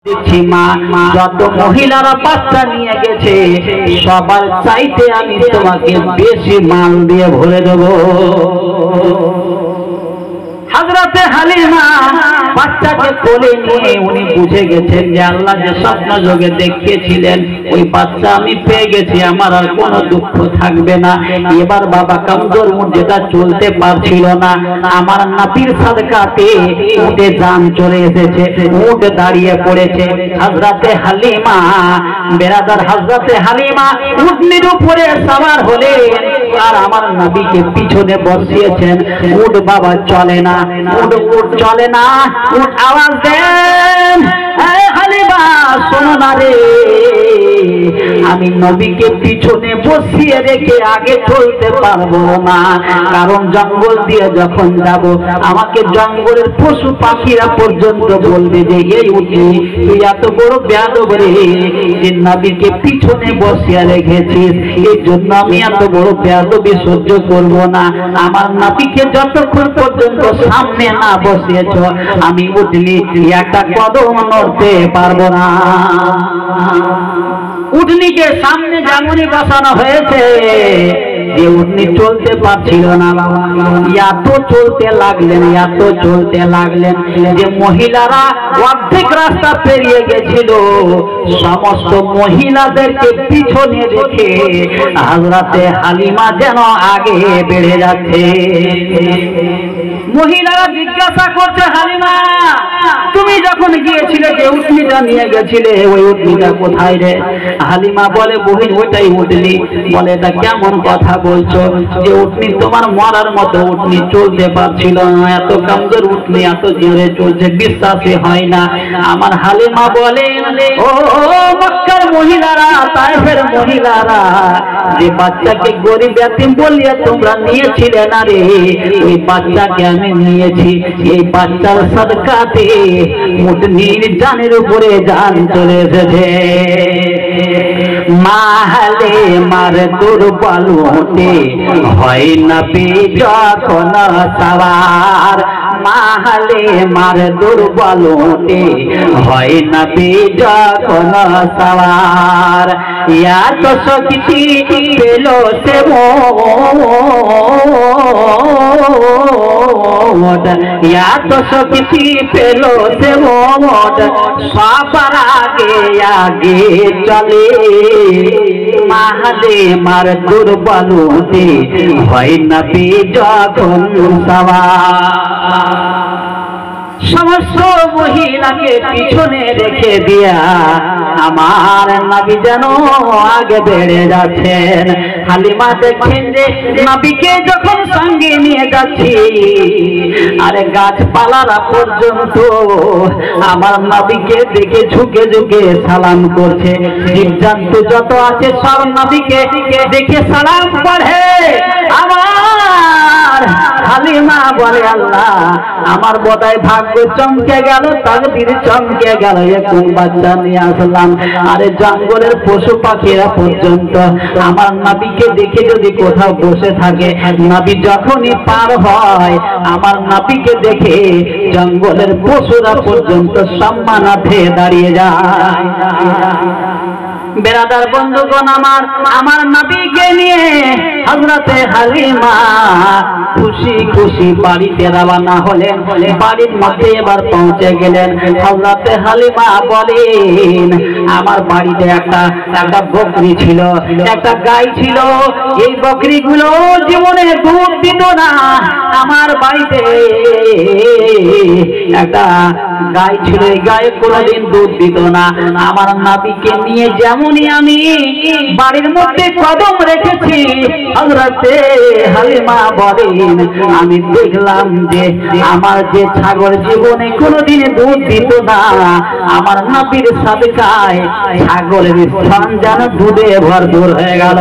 দেখছি মা যত মহিলারা বাচ্চা নিয়ে গেছে সবার চাইতে আমি তোমাকে বেশি মাল দিয়ে ভরে দেব। হযরতে হালিমা বাচ্চাকে কোলে নিয়ে উনি বুঝে গেছেন যে আল্লাহ যে স্বপ্ন যোগে দেখিয়েছিলেন ওই বাচ্চা আমি পেয়ে গেছি, আমার আর কোনো দুঃখ থাকবে না। এবার বাবা কামজোর যেটা চলতে পারছিল না, আমার নাবির সাদকাতে উঠে জান চলে এসেছে, উঠ দাঁড়িয়ে পড়েছে। হযরতে হালিমা বেরাদার হযরতে হালিমা উটনির উপরে সওয়ার হলেন আর আমার নবীকে পিছনে বসিয়েছেন। উট বাবা চলে না, উট চলে না, উট আওয়াজ দেন, হালিমা শোনো না রে, আমি নবীকে পিছনে বসিয়ে রেখে আগে চলতে পারবো না, কারণ জঙ্গল দিয়ে যখন যাব আমাকে জঙ্গলের পশু পাখিরা পর্যন্ত বলবে যে এই উঠি তুই এত বড় বেয়াদব রে যে নবীকে পিছনে বসিয়ে রেখেছিস, এই জন্য আমি এত বড় বেয়াদবি সহ্য করবো না। আমার নবীকে যতক্ষণ পর্যন্ত সামনে না বসিয়েছ আমি উঠলি একটা কদম নড়তে পারবো না। উটনিকে সামনে যেমনই বসানো হয়েছে যে উটনি চলতে পারছিল না, এত চলতে লাগলেন, এত চলতে লাগলেন যে মহিলারা অর্ধেক রাস্তা পেরিয়ে গেছিল। সমস্ত মহিলাদেরকে পিছনে রেখে হযরতে হালিমা যেন আগে বেড়ে যাচ্ছে। মহিলারা জিজ্ঞাসা করছে, হালিমা তুমি যখন গিয়েছিলে যে উটনিটা নিয়ে গেছিলে ওই উটনিটা কোথায় রে? হালিমা বলে, বহিন ওইটাই উটনি। বলে, এটা কেমন কথা বলছো যে উটনি তোমার মরার মতো উটনি চলতে পারছিল না, এত কমজোর উটনি এত জোরে চলছে, বিশ্বাসই হয় না। আমার হালিমা বলে, ও মক্কার মহিলারা, তায়েফের মহিলারা, যে বাচ্চাকে গরিব ইয়াতীম বলিয়ে তোমরা নিয়েছিলে না রে, ওই বাচ্চাকে আমি নিয়েছি। এই বাচ্চার সাদকাতে উটনির জানের উপরে জান চলে এসেছে। মাহলে মার দুর্বল উঠে হয় নবী যখন সওয়ার, মাহলে মার দুর্বল উঠে হয় নবী যখন সওয়ার, এত শক্তি পেল সে মোট, এত শক্তি পেল সে মোট, সবার আগে আগে চলে। মাহলে মার দুর্বল উঠে হয় নবী যখন সওয়ার। সমস্ত মহিলাকে পিছনে রেখে দিয়া আমার নবী যেন আগে বেড়ে যাচ্ছেন। হালিমা দেখেন যে নবীকে যখন সঙ্গে নিয়ে যাচ্ছি আরে গাছপালারা পর্যন্ত আমার নবীকে দেখে ঝুঁকে ঝুঁকে সালাম করছে। জীবজন্তু যত আছে সব নবীকে দেখে সালাম করে। আমার হালিমা বলে, আল্লাহ আমার বোধহয় ভাগ্য চমকে গেল, তাকদীর চমকে গেল, কোন বাচ্চা নিয়ে আসলাম। আরে জঙ্গলের পশু পাখিরা পর্যন্ত আমার নবীকে দেখে যদি কোথাও বসে থাকে, নবী যখনই পার হয় আমার নবীকে দেখে জঙ্গলের পশুরা পর্যন্ত সম্মানার্থে দাঁড়িয়ে যায়। বেরাদার বন্ধুগণ, আমার নবীকে নিয়ে হযরতে হালিমা খুশি খুশি বাড়িতে রওনা হলেন। বাড়ির মধ্যে এবার পৌঁছে গেলেন। হযরতে হালিমা বলেন, আমার বাড়িতে একটা বকরি ছিল, একটা গাই ছিল। এই বকরিগুলো জীবনে দুধ দিত না। আমার বাড়িতে একটা গাই ছিল, এই গায়ে কোনোদিন দুধ দিত না। আমার নবীকে নিয়ে যেমনই আমি বাড়ির মধ্যে কদম রেখেছি, হযরতে হালিমা বলেন, আমি দেখলাম যে আমার যে ছাগল জীবনে কোনোদিন দুধ দিত না, আমার নবীর সাদকায় ছাগলের স্থান যেন দুধে ভরপুর হয়ে গেল।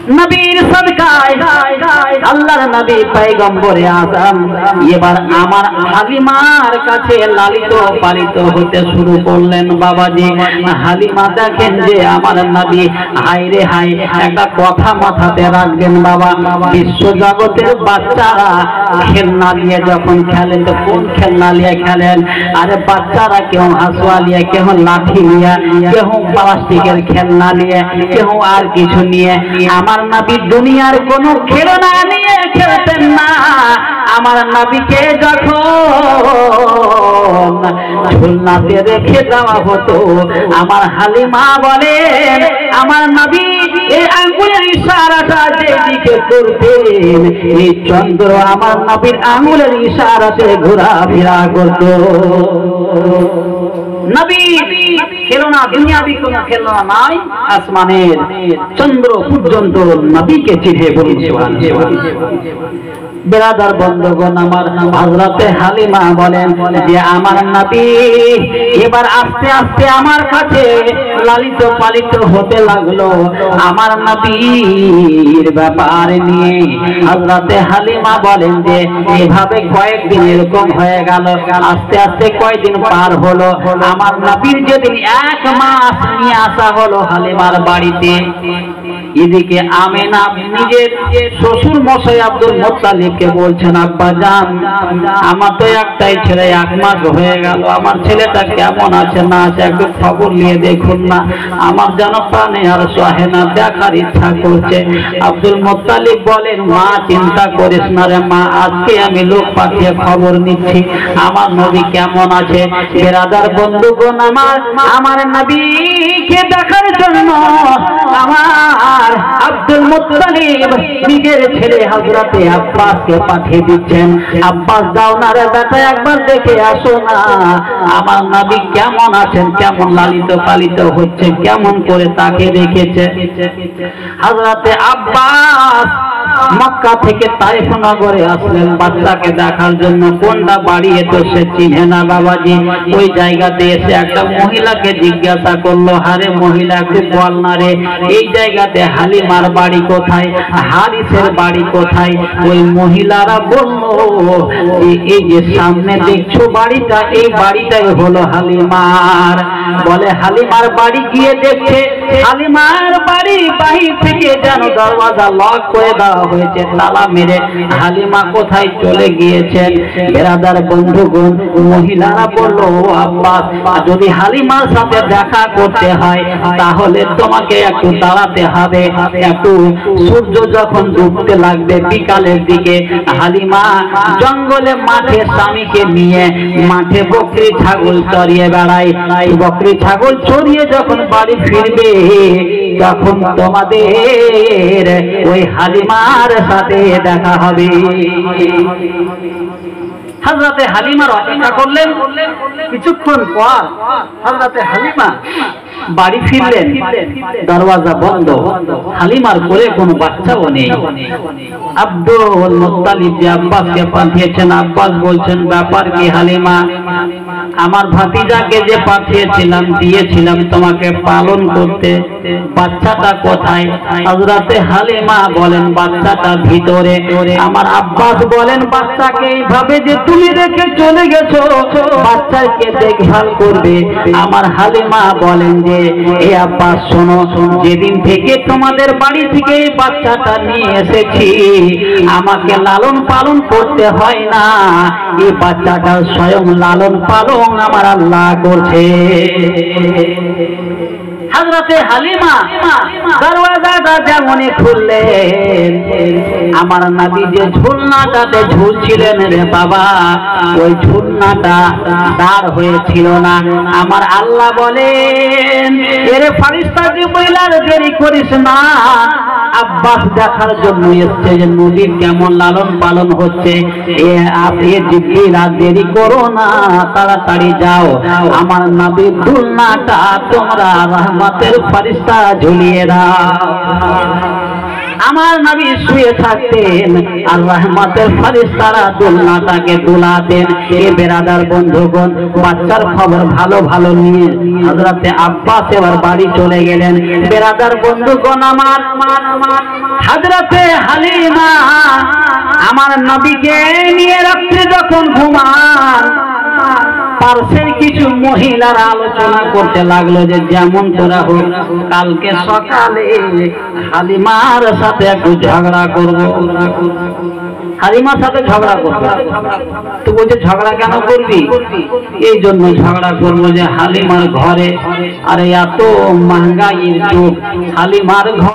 নবীর সদকায় আল্লাহর নবী পয়গম্বরে আযম এবার আমার হালিমার কাছে লালিত পালিত হতে শুরু করলেন। বাবাজি হালিমা দেখেন যে আমার নবী হায় রে হায়, একটা কথা মাথাতে রাখবেন বাবা, বিশ্ব জগতের বাচ্চারা খেলনা নিয়ে যখন খেলেন তো কোন খেলনা নিয়ে খেলেন? আরে বাচ্চারা কেউ হাসুয়া নিয়ে, কেউ লাঠি নিয়ে, কেউ প্লাস্টিকের খেলনা নিয়ে, কেউ আর কিছু নিয়ে। আমার নবী দুনিয়ার কোনো খেলনা নিয়ে খেলতেন না। আমার নবীকে যখন ঝুলনাতে রেখে দেওয়া হতো, আমার হালিমা বলেন আমার নবী এই আঙ্গুলের ইশারাটা যেদিকে করতেন, এই চন্দ্র আমার নবীর আঙ্গুলের ইশারাতে ঘোরাফেরা করত। নবী খেলনা, দুনিয়াবি কোনো খেলনা নাই, আসমানের চন্দ্র পর্যন্ত নবীকে চিঠে বলুন সুবহানাল্লাহ। বেরাদার বন্ধুগণ আমার, হযরতে হালিমা বলেন যে আমার নবী এবার আস্তে আস্তে আমার কাছে লালিত পালিত হতে লাগলো। আমার নবীর ব্যাপার নিয়ে হযরতে হালিমা বলেন যে এভাবে কয়েকদিন এরকম হয়ে গেল। আস্তে আস্তে কয়েকদিন পার হলো। আমার নবীর যেদিন 1 মাস নিয়ে আসা হলো হালিমার বাড়িতে, এদিকে আমেনা নিজের শ্বশুর মশাই আব্দুল মুত্তালিবকে বলছেন, আব্বা জান আমার তো একটাই ছেলে, 1 মাস হয়ে গেল, আমার ছেলেটা কেমন আছে না আছে একটু খবর নিয়ে দেখুন না, আমার যেন প্রাণে আর সহে না, দেখার ইচ্ছা করছে। আব্দুল মুত্তালিব বলেন, মা চিন্তা করিস না রে মা, আজকে আমি লোক পাঠিয়ে খবর নিচ্ছি আমার নবী কেমন আছে। বেরাদার বন্ধুগণ আমার নবীকে দেখার জন্য আমার আব্দুল মুত্তালিব নিজের ছেলে হযরতে আব্বাসকে পাঠিয়ে দিচ্ছেন, আব্বাস যাও না রে বেটা, একবার দেখে আসো না আমার নবী কেমন আছেন, কেমন লালিত পালিত হচ্ছে, কেমন করে তাকে রেখেছে। হযরতে আব্বাস মক্কা থেকে তায়েফ নগরে আসলেন বাচ্চাকে দেখার জন্য। কোনটা বাড়ি এতো সে চিনে না বাবাজি। ওই জায়গাতে এসে একটা মহিলাকে জিজ্ঞাসা করলো, হারে মহিলা একটু বল না রে এই জায়গাতে হালিমার বাড়ি কোথায়, হারিসের বাড়ি কোথায়? ওই মহিলারা বলল এই যে সামনে দেখছো বাড়িটা, এই বাড়িটাই হলো হালিমার। বলে হালিমার বাড়ি গিয়ে দেখছে হালিমার বাড়ি বাহির থেকে যেন দরওয়াজা লক করে দেওয়া হয়েছে, তালা মেরে হালিমা কোথায় চলে গিয়েছেন। বেরাদার বন্ধুগণ মহিলারা বলল, আব্বাস যদি হালিমার সাথে দেখা করতে হয় তাহলে তোমাকে একটু দাঁড়াতে হবে, একটু সূর্য যখন ডুবতে লাগবে বিকালের দিকে হালিমা জঙ্গলে মাঠে স্বামীকে নিয়ে মাঠে বকরি ছাগল চড়িয়ে বেড়ায়। বকরি ছাগল চড়িয়ে যখন বাড়ি ফিরবে তখন তোমাদের ওই হালিমার সাথে দেখা হবে। হযরতে হালিমার অপেক্ষা করলেন। কিছুক্ষণ পর হযরতে হালিমা বাড়ি ফিরলেন, দরওয়াজা বন্ধ, হালিমার কোলে কোনো বাচ্চাও নেই। আব্দুল মুত্তালিব যে আব্বাসকে পাঠিয়েছেন, আব্বাস বলছেন, ব্যাপার কি হালিমা? আমার ভাতিজাকে যে পাঠিয়েছিলাম, দিয়েছিলাম তোমাকে পালন করতে, বাচ্চাটা কোথায়? হযরতে হালিমা বলেন, বাচ্চাটা ভিতরে। আমার আব্বাস বলেন, বাচ্চাকে এইভাবে যে তুমি রেখে চলে গেছো, বাচ্চাকে দেখভাল করবে? আমার হালিমা বলেন যে এ আব্বাস শোনো, যেদিন থেকে তোমাদের বাড়ি থেকে এই বাচ্চাটা নিয়ে এসেছি আমাকে লালন পালন করতে হয় না, এই বাচ্চাটা স্বয়ং লালন পালন আমার আল্লাহ করছে। হযরতে হালিমা দরওয়াজাটা যেমনই খুললেন, আমার নবী যে ঝুলনাটাতে ঝুলছিলেন রে বাবা, ওই ঝুলনাটা দাঁড় হয়েছিল না। আমার আল্লাহ বলেন, এরে ফেরেশতা জিবরাইল আর দেরি করিস না, আব্বাস দেখার জন্য এসেছে যে নবীর কেমন লালন পালন হচ্ছে। আপনি জিবরাইল আর দেরি করো না, তাড়াতাড়ি যাও আমার নবীর ঝুলনাটা তোমরা রহমতের ফেরেশতা ঝুলিয়ে দাও। আমার নবী শুয়ে থাকতেন আর রহমতের ফেরেশতারা দোলনাটাকে দোলাতেন। এ বেরাদার বন্ধুগণ, বাচ্চার খবর ভালো ভালো নিয়ে হযরতে আব্বাস এবার বাড়ি চলে গেলেন। বেরাদার বন্ধুগণ আমার, হযরতে হালিমা আমার নবীকে নিয়ে রাত্রে যখন ঘুমান, পার্শ্বের কিছু মহিলারা আলোচনা করতে লাগলো যে যেমন তোরা হোক কালকে সকালে হালিমার সাথে একটু ঝগড়া করবো। হালিমার সাথে ঝগড়া করবো তো বলছে ঝগড়া কেন করবি? এই জন্য ঝগড়া করবো যে হালিমার ঘরে, আরে এত মহঙ্গাইয়ের যুগ, হালিমার ঘর